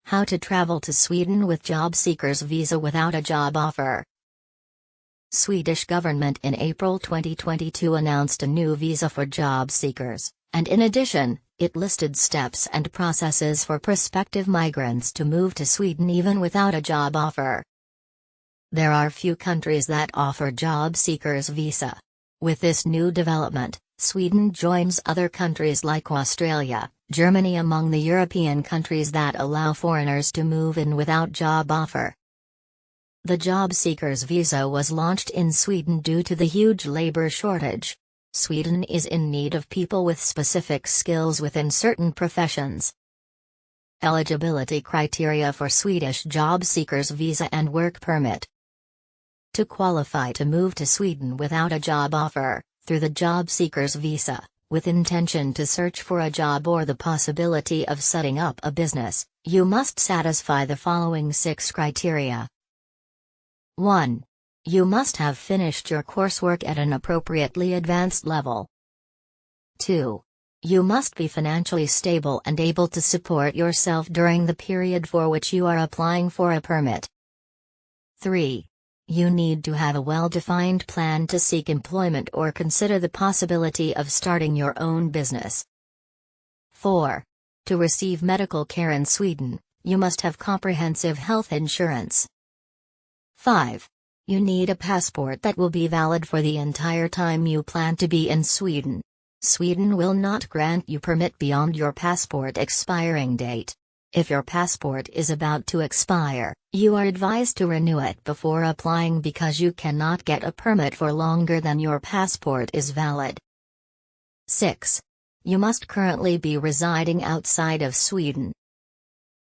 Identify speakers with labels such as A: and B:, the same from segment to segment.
A: How to travel to Sweden with job seekers visa without a job offer. Swedish government in April 2022 announced a new visa for job seekers, and in addition, it listed steps and processes for prospective migrants to move to Sweden even without a job offer. There are few countries that offer job seekers visa. With this new development, Sweden joins other countries like Australia, Germany among the European countries that allow foreigners to move in without job offer. The job seekers visa was launched in Sweden due to the huge labor shortage. Sweden is in need of people with specific skills within certain professions. Eligibility criteria for Swedish job seekers visa and work permit. To qualify to move to Sweden without a job offer, through the job seekers visa, with intention to search for a job or the possibility of setting up a business, you must satisfy the following 6 criteria. 1. You must have finished your coursework at an appropriately advanced level. 2. You must be financially stable and able to support yourself during the period for which you are applying for a permit. 3. You need to have a well-defined plan to seek employment or consider the possibility of starting your own business. 4. To receive medical care in Sweden, you must have comprehensive health insurance. 5. You need a passport that will be valid for the entire time you plan to be in Sweden. Sweden will not grant you permit beyond your passport expiring date. If your passport is about to expire, you are advised to renew it before applying because you cannot get a permit for longer than your passport is valid. 6. You must currently be residing outside of Sweden.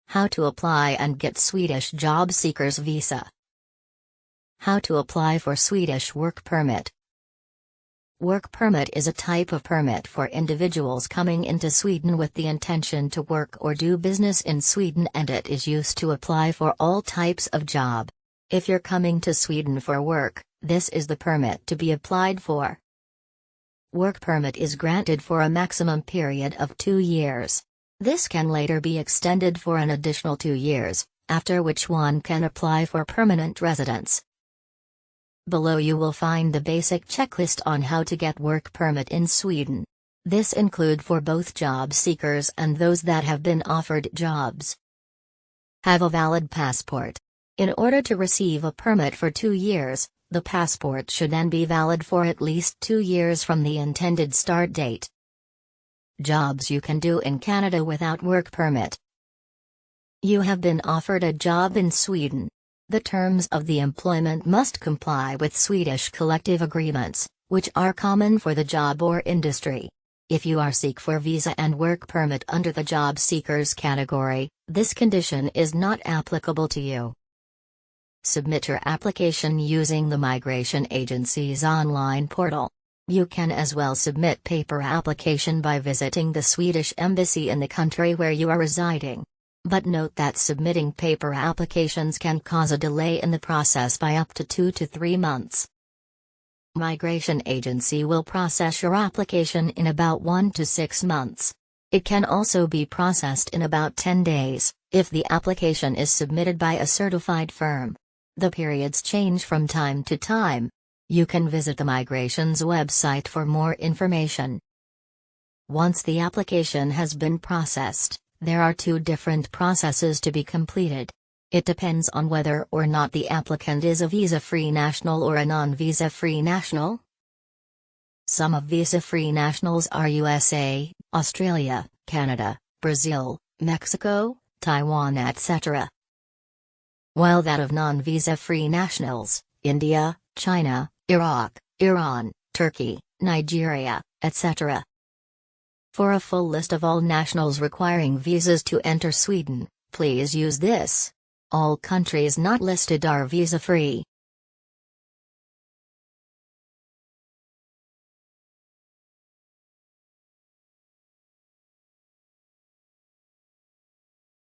A: How to apply and get Swedish job seekers visa. How to apply for Swedish work permit. Work permit is a type of permit for individuals coming into Sweden with the intention to work or do business in Sweden, and it is used to apply for all types of job. If you're coming to Sweden for work, this is the permit to be applied for. Work permit is granted for a maximum period of 2 years. This can later be extended for an additional 2 years, after which one can apply for permanent residence. Below you will find the basic checklist on how to get work permit in Sweden. This include for both job seekers and those that have been offered jobs. Have a valid passport. In order to receive a permit for 2 years, the passport should then be valid for at least 2 years from the intended start date. Jobs you can do in Canada without work permit. You have been offered a job in Sweden. The terms of the employment must comply with Swedish collective agreements, which are common for the job or industry. If you are seek for visa and work permit under the job seekers category, this condition is not applicable to you. Submit your application using the Migration Agency's online portal. You can as well submit paper application by visiting the Swedish embassy in the country where you are residing. But note that submitting paper applications can cause a delay in the process by up to 2 to 3 months. Migration Agency will process your application in about 1 to 6 months. It can also be processed in about 10 days, if the application is submitted by a certified firm. The periods change from time to time. You can visit the Migration's website for more information. Once the application has been processed, there are 2 different processes to be completed. It depends on whether or not the applicant is a visa-free national or a non-visa-free national. Some of visa-free nationals are USA, Australia, Canada, Brazil, Mexico, Taiwan, etc. While that of non-visa-free nationals, India, China, Iraq, Iran, Turkey, Nigeria, etc. For a full list of all nationals requiring visas to enter Sweden, please use this. All countries not listed are visa-free.